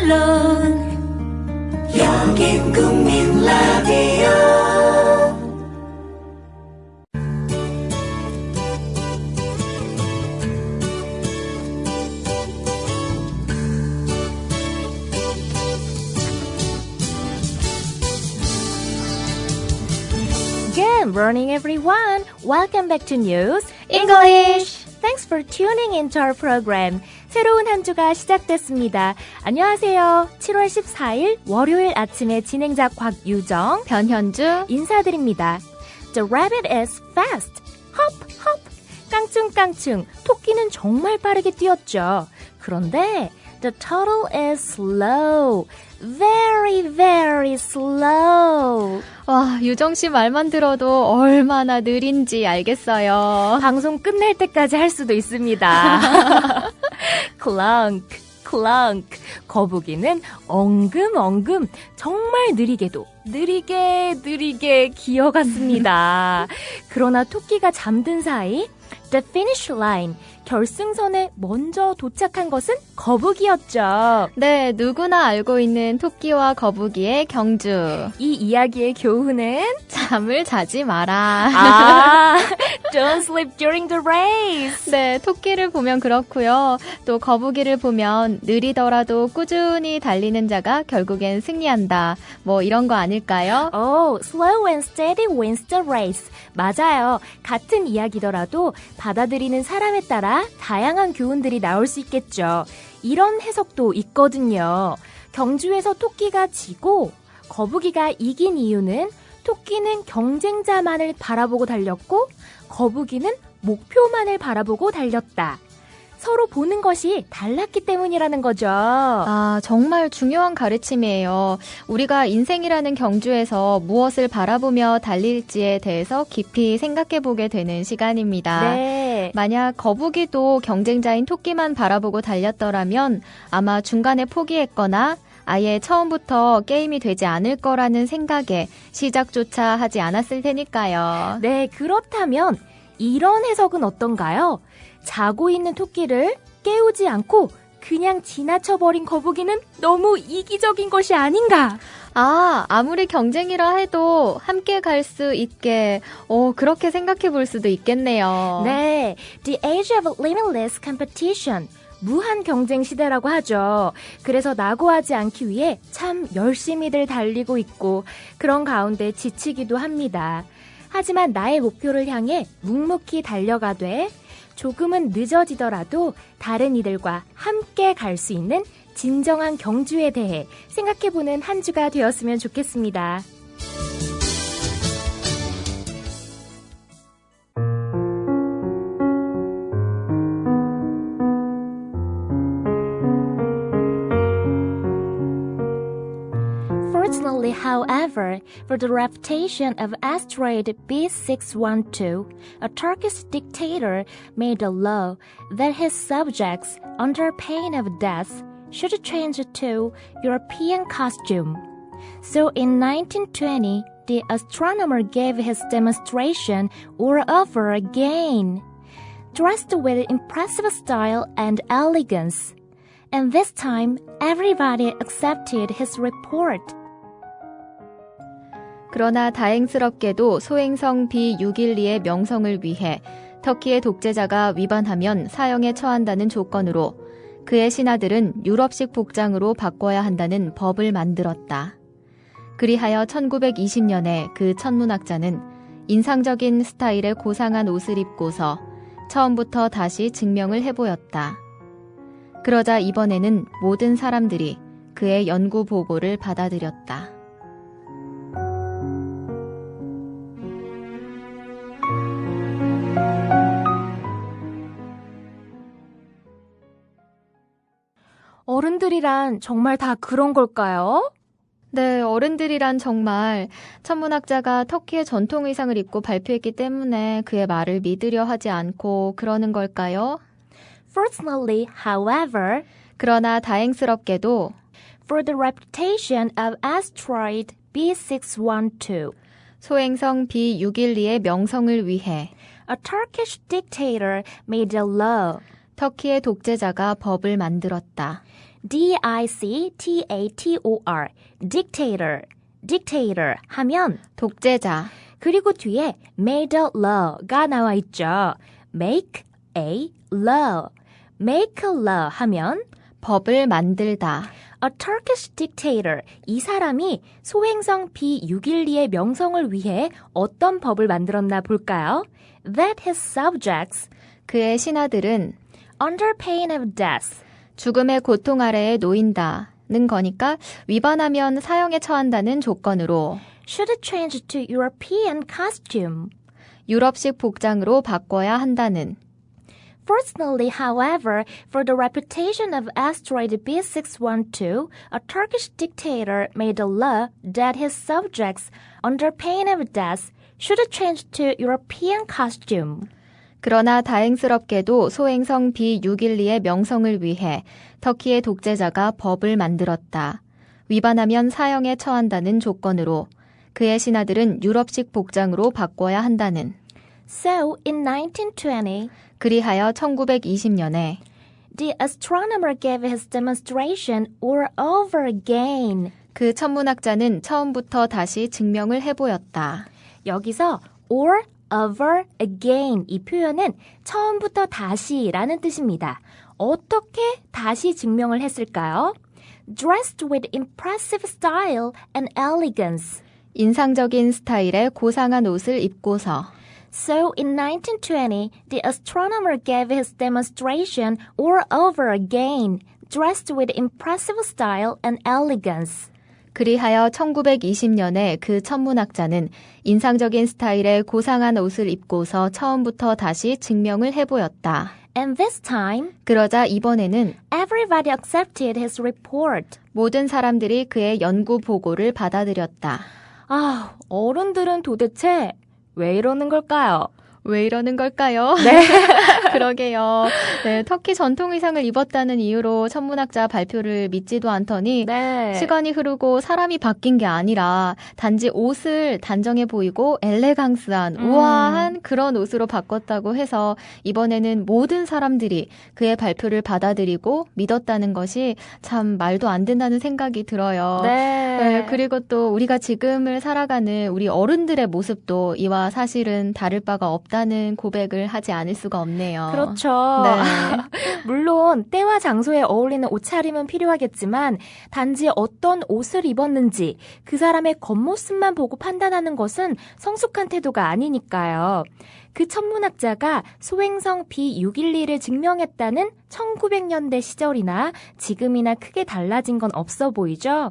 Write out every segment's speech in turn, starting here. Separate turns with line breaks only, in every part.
물론 여긴 국민 라디오.
Good morning, everyone. Welcome back to News English. Thanks for tuning into our program. 새로운 한 주가 시작됐습니다. 안녕하세요. 7월 14일 월요일 아침에 진행자 곽유정, 변현주 인사드립니다. The rabbit is fast. Hop, hop. 깡충깡충. 토끼는 정말 빠르게 뛰었죠. 그런데 the turtle is slow. Very, very slow.
와, 유정 씨 말만 들어도 얼마나 느린지 알겠어요.
방송 끝날 때까지 할 수도 있습니다. 클렁크, 클렁크. 거북이는 엉금엉금 정말 느리게도 느리게 기어갔습니다. 그러나 토끼가 잠든 사이 The finish line, 결승선에 먼저 도착한 것은 거북이였죠.
네, 누구나 알고 있는 토끼와 거북이의 경주.
이 이야기의 교훈은
잠을 자지 마라.
Don't sleep during the race.
네, 토끼를 보면 그렇고요. 또 거북이를 보면 느리더라도 꾸준히 달리는 자가 결국엔 승리한다. 뭐 이런 거 아닐까요?
Slow and steady wins the race. 맞아요. 같은 이야기더라도 받아들이는 사람에 따라 다양한 교훈들이 나올 수 있겠죠. 이런 해석도 있거든요. 경주에서 토끼가 지고 거북이가 이긴 이유는 토끼는 경쟁자만을 바라보고 달렸고 거북이는 목표만을 바라보고 달렸다. 서로 보는 것이 달랐기 때문이라는 거죠.
아, 정말 중요한 가르침이에요. 우리가 인생이라는 경주에서 무엇을 바라보며 달릴지에 대해서 깊이 생각해보게 되는 시간입니다.
네.
만약 거북이도 경쟁자인 토끼만 바라보고 달렸더라면 아마 중간에 포기했거나 아예 처음부터 게임이 되지 않을 거라는 생각에 시작조차 하지 않았을 테니까요.
네, 그렇다면 이런 해석은 어떤가요? 자고 있는 토끼를 깨우지 않고 그냥 지나쳐버린 거북이는 너무 이기적인 것이 아닌가?
아무리 경쟁이라 해도 함께 갈 수 있게 그렇게 생각해 볼 수도 있겠네요.
네, The age of limitless competition. 무한 경쟁 시대라고 하죠. 그래서 낙오하지 않기 위해 참 열심히들 달리고 있고 그런 가운데 지치기도 합니다. 하지만 나의 목표를 향해 묵묵히 달려가되 조금은 늦어지더라도 다른 이들과 함께 갈 수 있는 진정한 경주에 대해 생각해보는 한 주가 되었으면 좋겠습니다. Fortunately, however, for the reputation of asteroid B612, a Turkish dictator made a law that his subjects, under pain of death, should change to European costume. So in 1920, the astronomer gave his demonstration all over again, dressed with impressive style and elegance. And this time, everybody accepted his report.
그러나 다행스럽게도 소행성 B612의 명성을 위해 터키의 독재자가 위반하면 사형에 처한다는 조건으로 그의 신하들은 유럽식 복장으로 바꿔야 한다는 법을 만들었다. 그리하여 1920년에 그 천문학자는 인상적인 스타일의 고상한 옷을 입고서 처음부터 다시 증명을 해보였다. 그러자 이번에는 모든 사람들이 그의 연구 보고를 받아들였다.
어른들이란 정말 다 그런 걸까요?
네, 어른들이란 정말 천문학자가 터키의 전통 의상을 입고 발표했기 때문에 그의 말을 믿으려 하지 않고 그러는 걸까요?
Fortunately, however,
그러나 다행스럽게도
for the reputation of asteroid B612,
소행성 B612의 명성을 위해
a Turkish dictator made a law.
터키의 독재자가 법을 만들었다.
D-I-C-T-A-T-O-R dictator, dictator 하면
독재자.
그리고 뒤에 made a law가 나와 있죠. make a law, make a law 하면
법을 만들다.
A Turkish dictator, 이 사람이 소행성 B612의 명성을 위해 어떤 법을 만들었나 볼까요? That his subjects,
그의 신하들은
under pain of death,
죽음의 고통 아래에 놓인다는 거니까 위반하면 사형에 처한다는 조건으로
should change to European costume.
유럽식 복장으로 바꿔야 한다는.
Fortunately, however, for the reputation of asteroid B612, a Turkish dictator made a law that his subjects, under pain of death, should change to European costume.
그러나 다행스럽게도 소행성 B612의 명성을 위해 터키의 독재자가 법을 만들었다. 위반하면 사형에 처한다는 조건으로 그의 신하들은 유럽식 복장으로 바꿔야 한다는.
So, in 1920,
그리하여 1920년에
the astronomer gave his demonstration all over again.
그 천문학자는 처음부터 다시 증명을 해보였다.
여기서 all over again 이 표현은 처음부터 다시라는 뜻입니다. 어떻게 다시 증명을 했을까요? Dressed with impressive style and elegance.
인상적인 스타일의 고상한 옷을 입고서.
So in 1920, the astronomer gave his demonstration all over again, dressed with impressive style and elegance.
그리하여 1920년에 그 천문학자는 인상적인 스타일의 고상한 옷을 입고서 처음부터 다시 증명을 해보였다.
And this time,
그러자 이번에는
everybody accepted his report.
모든 사람들이 그의 연구 보고를 받아들였다.
아, 어른들은 도대체 왜 이러는 걸까요?
왜 이러는 걸까요?
네.
그러게요. 네, 터키 전통 의상을 입었다는 이유로 천문학자 발표를 믿지도 않더니
네.
시간이 흐르고 사람이 바뀐 게 아니라 단지 옷을 단정해 보이고 엘레강스한 우아한 그런 옷으로 바꿨다고 해서 이번에는 모든 사람들이 그의 발표를 받아들이고 믿었다는 것이 참 말도 안 된다는 생각이 들어요.
네.
그리고 또 우리가 지금을 살아가는 우리 어른들의 모습도 이와 사실은 다를 바가 없다는 고백을 하지 않을 수가 없네요.
그렇죠.
네.
물론 때와 장소에 어울리는 옷차림은 필요하겠지만 단지 어떤 옷을 입었는지 그 사람의 겉모습만 보고 판단하는 것은 성숙한 태도가 아니니까요. 그 천문학자가 소행성 B612를 증명했다는 1900년대 시절이나 지금이나 크게 달라진 건 없어 보이죠?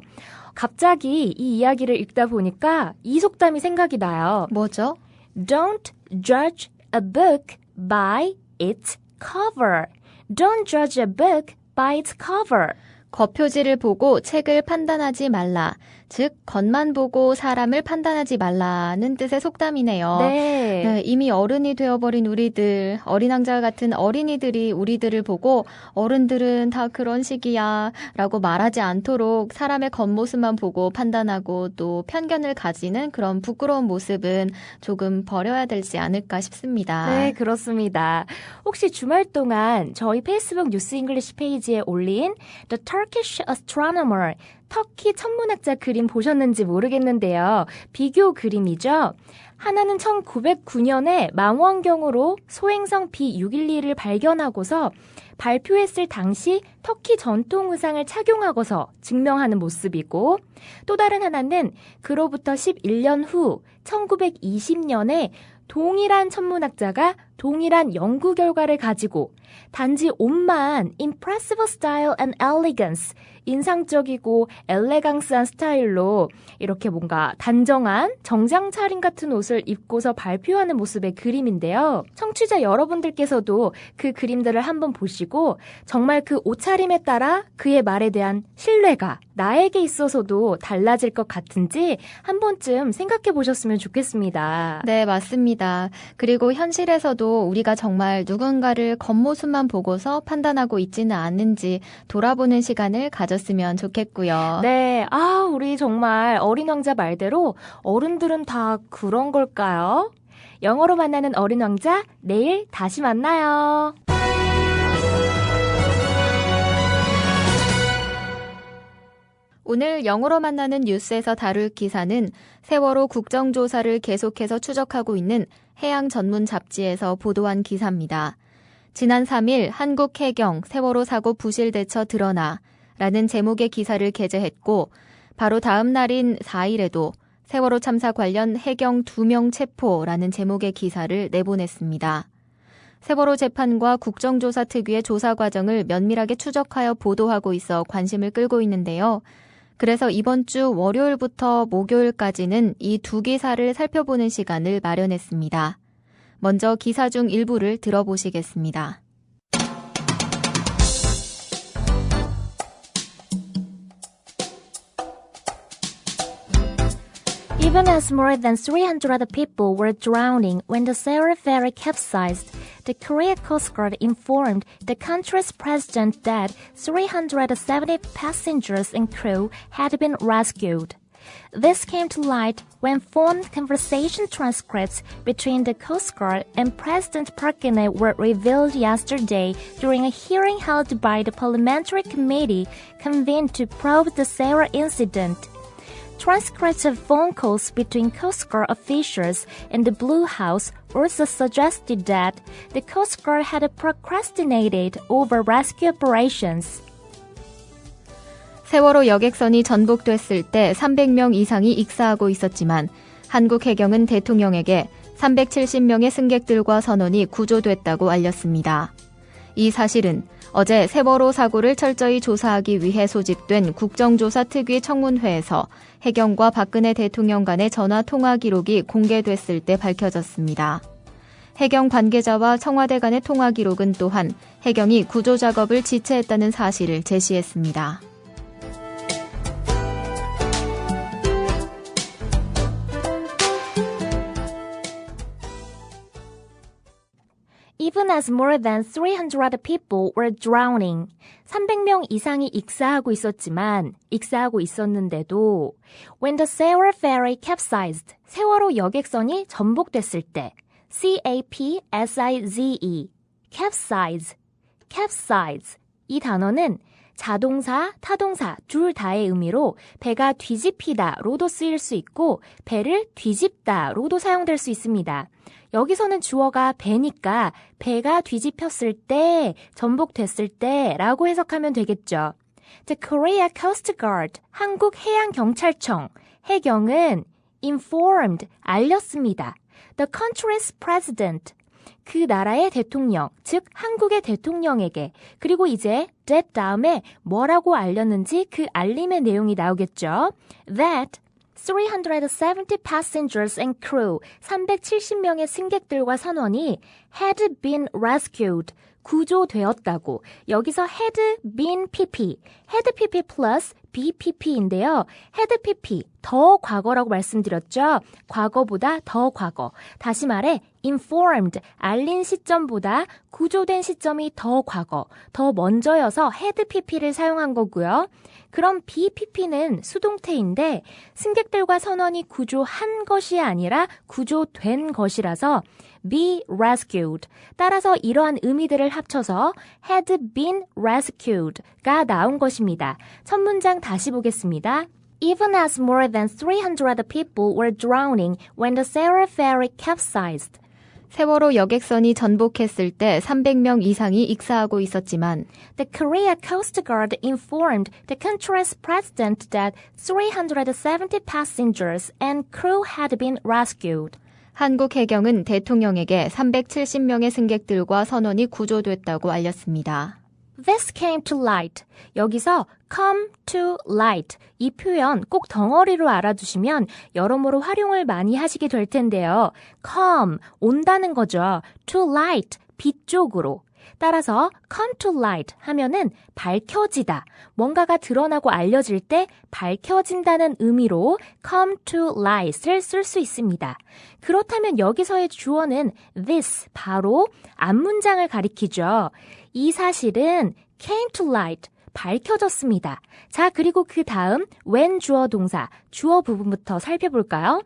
갑자기 이 이야기를 읽다 보니까 이 속담이 생각이 나요.
뭐죠?
Don't judge a book by its cover. Don't judge a book by its cover.
겉표지를 보고 책을 판단하지 말라. 즉, 겉만 보고 사람을 판단하지 말라는 뜻의 속담이네요.
네.
이미 어른이 되어버린 우리들, 어린 왕자 같은 어린이들이 우리들을 보고 어른들은 다 그런 식이야 라고 말하지 않도록 사람의 겉모습만 보고 판단하고 또 편견을 가지는 그런 부끄러운 모습은 조금 버려야 되지 않을까 싶습니다.
네, 그렇습니다. 혹시 주말 동안 저희 페이스북 뉴스 잉글리시 페이지에 올린 The Turkish Astronomer, 터키 천문학자 그림 보셨는지 모르겠는데요. 비교 그림이죠. 하나는 1909년에 망원경으로 소행성 B612를 발견하고서 발표했을 당시 터키 전통 의상을 착용하고서 증명하는 모습이고, 또 다른 하나는 그로부터 11년 후 1920년에 동일한 천문학자가 동일한 연구 결과를 가지고 단지 옷만 impressive style and elegance, 인상적이고 엘레강스한 스타일로 이렇게 뭔가 단정한 정장 차림 같은 옷을 입고서 발표하는 모습의 그림인데요. 청취자 여러분들께서도 그 그림들을 한번 보시고 정말 그 옷차림에 따라 그의 말에 대한 신뢰가 나에게 있어서도 달라질 것 같은지 한 번쯤 생각해 보셨으면 좋겠습니다.
네, 맞습니다. 그리고 현실에서도 우리가 정말 누군가를 겉모습만 보고서 판단하고 있지는 않는지 돌아보는 시간을 가졌으면 좋겠고요.
네, 우리 정말 어린 왕자 말대로 어른들은 다 그런 걸까요? 영어로 만나는 어린 왕자, 내일 다시 만나요.
오늘 영어로 만나는 뉴스에서 다룰 기사는 세월호 국정조사를 계속해서 추적하고 있는 해양 전문 잡지에서 보도한 기사입니다. 지난 3일 한국 해경 세월호 사고 부실 대처 드러나 라는 제목의 기사를 게재했고 바로 다음 날인 4일에도 세월호 참사 관련 해경 2명 체포라는 제목의 기사를 내보냈습니다. 세월호 재판과 국정조사 특유의 조사 과정을 면밀하게 추적하여 보도하고 있어 관심을 끌고 있는데요. 그래서 이번 주 월요일부터 목요일까지는 이 두 기사를 살펴보는 시간을 마련했습니다. 먼저 기사 중 일부를 들어보시겠습니다.
Even as more than 300 people were drowning when the Seoul ferry capsized, the Korea Coast Guard informed the country's president that 370 passengers and crew had been rescued. This came to light when phone conversation transcripts between the Coast Guard and President Park Geun-hye were revealed yesterday during a hearing held by the parliamentary committee convened to probe the Seoul incident. Transcripts of phone calls between Coast Guard officials and the Blue House also suggested that the Coast Guard had procrastinated over rescue operations.
세월호 여객선이 전복됐을 때 300명 이상이 익사하고 있었지만 한국 해경은 대통령에게 370명의 승객들과 선원이 구조됐다고 알렸습니다. 이 사실은 어제 세월호 사고를 철저히 조사하기 위해 소집된 국정조사 특위 청문회에서 해경과 박근혜 대통령 간의 전화 통화 기록이 공개됐을 때 밝혀졌습니다. 해경 관계자와 청와대 간의 통화 기록은 또한 해경이 구조 작업을 지체했다는 사실을 제시했습니다.
Even as more than 300 people were drowning. 300명 이상이 익사하고 있었는데도 when the Seoul ferry capsized. 세월호 여객선이 전복됐을 때 C-A-P-S-I-Z-E capsize. 이 단어는 자동사, 타동사 둘 다의 의미로 배가 뒤집히다로도 쓰일 수 있고 배를 뒤집다로도 사용될 수 있습니다. 여기서는 주어가 배니까 배가 뒤집혔을 때, 전복됐을 때라고 해석하면 되겠죠. The Korea Coast Guard, 한국 해양경찰청, 해경은 informed, 알렸습니다. The country's president, 그 나라의 대통령, 즉 한국의 대통령에게 그리고 이제 that 다음에 뭐라고 알렸는지 그 알림의 내용이 나오겠죠. That 370 passengers and crew, 370명의 승객들과 선원이 had been rescued, 구조되었다고. 여기서 had been pp, had pp plus BPP인데요. had pp, 더 과거라고 말씀드렸죠. 과거보다 더 과거. 다시 말해 informed, 알린 시점보다 구조된 시점이 더 과거, 더 먼저여서 had pp를 사용한 거고요. 그럼 BPP는 수동태인데 승객들과 선원이 구조한 것이 아니라 구조된 것이라서 be rescued. 따라서 이러한 의미들을 합쳐서 had been rescued가 나온 것입니다. 첫 문장 다시 보겠습니다. Even as more than 300 people were drowning when the Seoul ferry capsized.
세월호 여객선이 전복했을 때 300명 이상이 익사하고 있었지만
The Korea Coast Guard informed the country's president that 370 passengers and crew had been rescued.
한국 해경은 대통령에게 370명의 승객들과 선원이 구조됐다고 알렸습니다.
This came to light. 여기서 come to light. 이 표현 꼭 덩어리로 알아두시면 여러모로 활용을 많이 하시게 될 텐데요. come, 온다는 거죠. to light, 빛 쪽으로. 따라서 come to light 하면은 밝혀지다. 뭔가가 드러나고 알려질 때 밝혀진다는 의미로 come to light을 쓸 수 있습니다. 그렇다면 여기서의 주어는 this, 바로 앞문장을 가리키죠. 이 사실은 came to light, 밝혀졌습니다. 자, 그리고 그 다음 when 주어 동사, 주어 부분부터 살펴볼까요?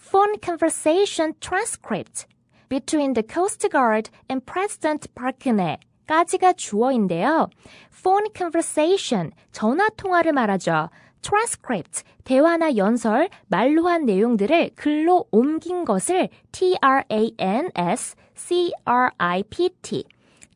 Phone conversation transcript between the Coast Guard and President Park Geun-hye 까지가 주어인데요. Phone conversation, 전화 통화를 말하죠. transcript, 대화나 연설, 말로 한 내용들을 글로 옮긴 것을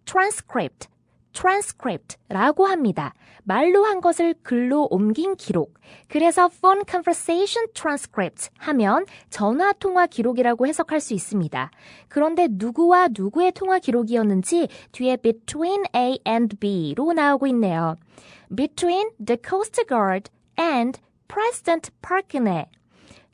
transcript, transcript라고 합니다. 말로 한 것을 글로 옮긴 기록. 그래서 phone conversation transcript 하면 전화 통화 기록이라고 해석할 수 있습니다. 그런데 누구와 누구의 통화 기록이었는지 뒤에 between A and B로 나오고 있네요. Between the Coast Guard and President Parkney.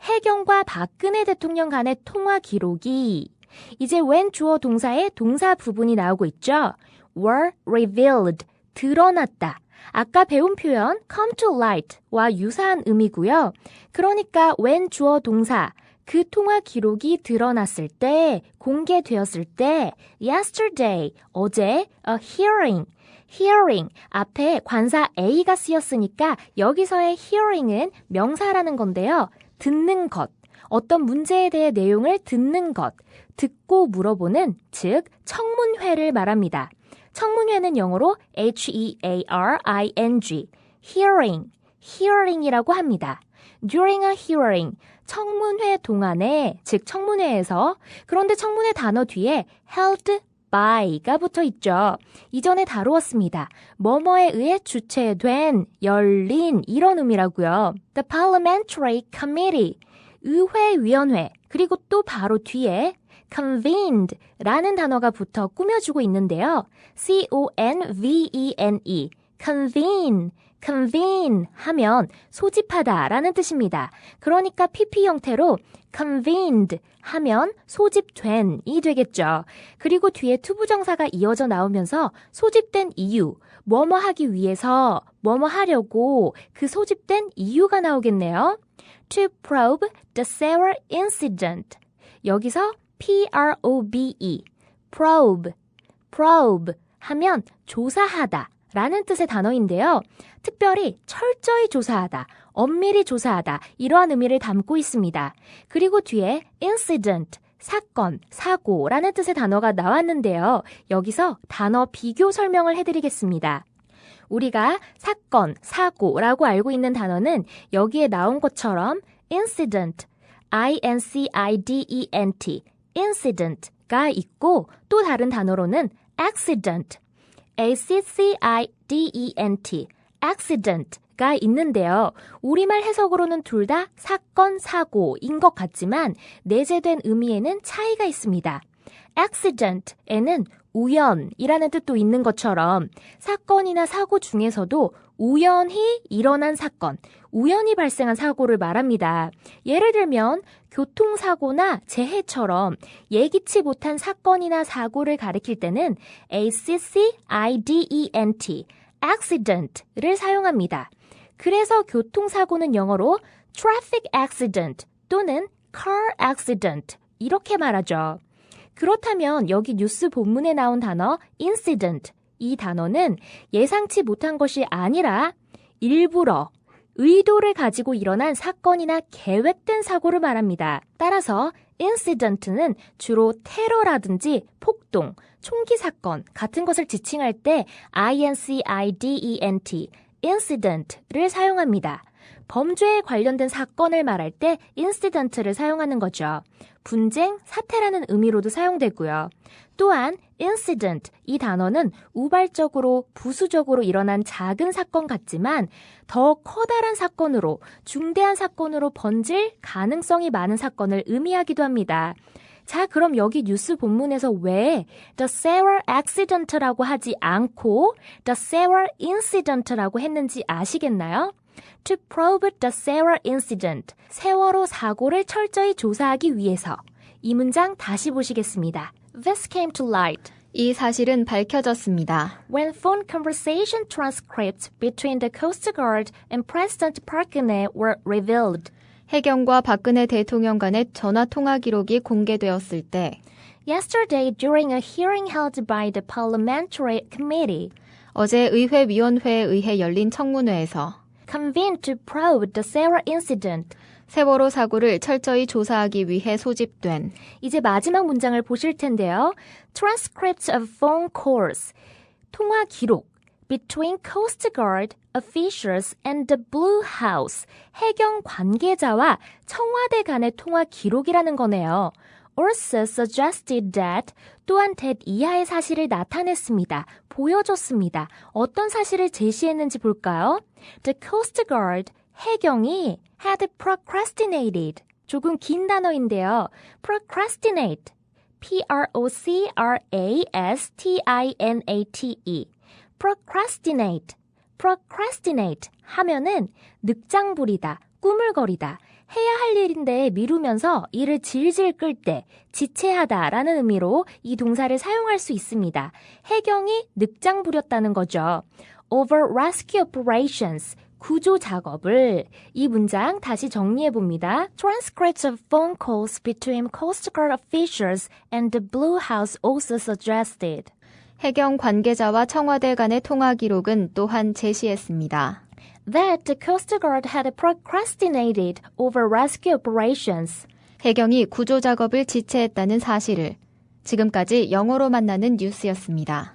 해경과 박근혜 대통령 간의 통화 기록이 이제 when 주어 동사의 동사 부분이 나오고 있죠. were revealed, 드러났다. 아까 배운 표현 come to light와 유사한 의미고요. 그러니까 when 주어 동사, 그 통화 기록이 드러났을 때, 공개되었을 때 yesterday, 어제 a hearing, 앞에 관사 A가 쓰였으니까 여기서의 hearing은 명사라는 건데요. 듣는 것, 어떤 문제에 대해 내용을 듣는 것, 듣고 물어보는, 즉 청문회를 말합니다. 청문회는 영어로 hearing, hearing이라고 합니다. During a hearing, 청문회 동안에, 즉 청문회에서, 그런데 청문회 단어 뒤에 held by가 붙어 있죠. 이전에 다루었습니다. 뭐뭐에 의해 주최된, 열린 이런 의미라고요. The Parliamentary Committee, 의회위원회, 그리고 또 바로 뒤에 convened라는 단어가 붙어 꾸며주고 있는데요. convene, convene 하면 소집하다라는 뜻입니다. 그러니까 PP 형태로 convened 하면 소집된이 되겠죠. 그리고 뒤에 투부정사가 이어져 나오면서 소집된 이유, 뭐뭐 하기 위해서, 뭐뭐 하려고 그 소집된 이유가 나오겠네요. To probe the sewer incident. 여기서 probe, probe 하면 조사하다 라는 뜻의 단어인데요. 특별히 철저히 조사하다, 엄밀히 조사하다 이러한 의미를 담고 있습니다. 그리고 뒤에 incident, 사건, 사고라는 뜻의 단어가 나왔는데요. 여기서 단어 비교 설명을 해드리겠습니다. 우리가 사건, 사고라고 알고 있는 단어는 여기에 나온 것처럼 incident, incident, incident가 있고 또 다른 단어로는 accident, accident, accident가 있는데요. 우리말 해석으로는 둘 다 사건, 사고인 것 같지만 내재된 의미에는 차이가 있습니다. accident에는 우연이라는 뜻도 있는 것처럼 사건이나 사고 중에서도 우연히 일어난 사건, 우연히 발생한 사고를 말합니다. 예를 들면 교통사고나 재해처럼 예기치 못한 사건이나 사고를 가리킬 때는 accident, accident를 사용합니다. 그래서 교통사고는 영어로 traffic accident 또는 car accident 이렇게 말하죠. 그렇다면 여기 뉴스 본문에 나온 단어 incident, 이 단어는 예상치 못한 것이 아니라 일부러 의도를 가지고 일어난 사건이나 계획된 사고를 말합니다. 따라서 incident는 주로 테러라든지 폭동, 총기 사건 같은 것을 지칭할 때 incident, incident를 사용합니다. 범죄에 관련된 사건을 말할 때 incident를 사용하는 거죠. 분쟁, 사태라는 의미로도 사용되고요. 또한 incident, 이 단어는 우발적으로, 부수적으로 일어난 작은 사건 같지만 더 커다란 사건으로, 중대한 사건으로 번질 가능성이 많은 사건을 의미하기도 합니다. 자, 그럼 여기 뉴스 본문에서 왜 the sewer accident라고 하지 않고 the sewer incident라고 했는지 아시겠나요? To probe the sewer incident, 세월호 사고를 철저히 조사하기 위해서. 이 문장 다시 보시겠습니다. This came to light.
이 사실은 밝혀졌습니다.
When phone conversation transcripts between the Coast Guard and President Parkney were revealed.
해경과 박근혜 대통령 간의 전화 통화 기록이 공개되었을 때
Yesterday, during a hearing held by the Parliamentary Committee,
어제 의회위원회에 의해 열린 청문회에서
convened to probe the sewer incident.
세월호 사고를 철저히 조사하기 위해 소집된
이제 마지막 문장을 보실 텐데요. Transcripts of phone calls, 통화 기록, between Coast Guard officials and the Blue House. 해경 관계자와 청와대 간의 통화 기록이라는 거네요. Also suggested that 또한 that 이하의 사실을 나타냈습니다. 보여줬습니다. 어떤 사실을 제시했는지 볼까요? The Coast Guard, 해경이 had procrastinated. 조금 긴 단어인데요. procrastinate. P-R-O-C-R-A-S-T-I-N-A-T-E. procrastinate. procrastinate 하면은 늑장 부리다, 꾸물거리다. 해야 할 일인데 미루면서 일을 질질 끌 때 지체하다라는 의미로 이 동사를 사용할 수 있습니다. 해경이 늑장 부렸다는 거죠. Over rescue operations, 구조 작업을. 이 문장 다시 정리해 봅니다. Transcripts of phone calls between Coast Guard officials and the Blue House also suggested.
해경 관계자와 청와대 간의 통화 기록은 또한 제시했습니다.
That the Coast Guard had procrastinated over rescue operations.
해경이 구조 작업을 지체했다는 사실을. 지금까지 영어로 만나는 뉴스였습니다.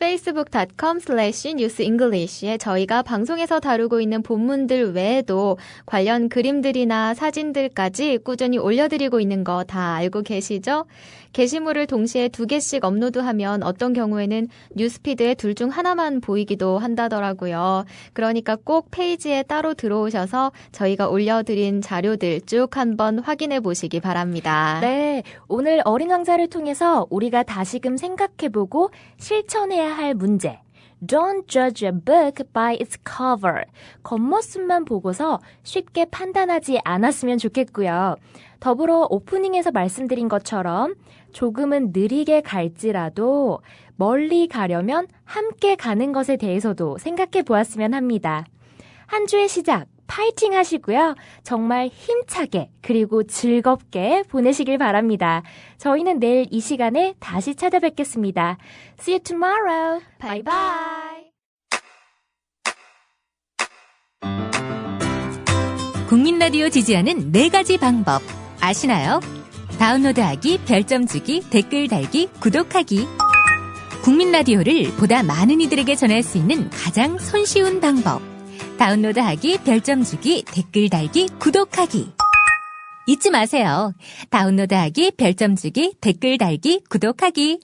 facebook.com/newsenglish에 저희가 방송에서 다루고 있는 본문들 외에도 관련 그림들이나 사진들까지 꾸준히 올려드리고 있는 거 다 알고 계시죠? 게시물을 동시에 2개씩 업로드하면 어떤 경우에는 뉴스피드에 둘 중 하나만 보이기도 한다더라고요. 그러니까 꼭 페이지에 따로 들어오셔서 저희가 올려드린 자료들 쭉 한번 확인해 보시기 바랍니다.
네, 오늘 어린 왕자를 통해서 우리가 다시금 생각해보고 실천해야 할 문제. Don't judge a book by its cover. 겉모습만 보고서 쉽게 판단하지 않았으면 좋겠고요. 더불어 오프닝에서 말씀드린 것처럼 조금은 느리게 갈지라도 멀리 가려면 함께 가는 것에 대해서도 생각해 보았으면 합니다. 한 주의 시작 파이팅 하시고요. 정말 힘차게 그리고 즐겁게 보내시길 바랍니다. 저희는 내일 이 시간에 다시 찾아뵙겠습니다. See you tomorrow. Bye bye.
국민 라디오 지지하는 4가지 방법 아시나요? 다운로드하기, 별점 주기, 댓글 달기, 구독하기. 국민 라디오를 보다 많은 이들에게 전할 수 있는 가장 손쉬운 방법. 다운로드하기, 별점 주기, 댓글 달기, 구독하기. 잊지 마세요. 다운로드하기, 별점 주기, 댓글 달기, 구독하기.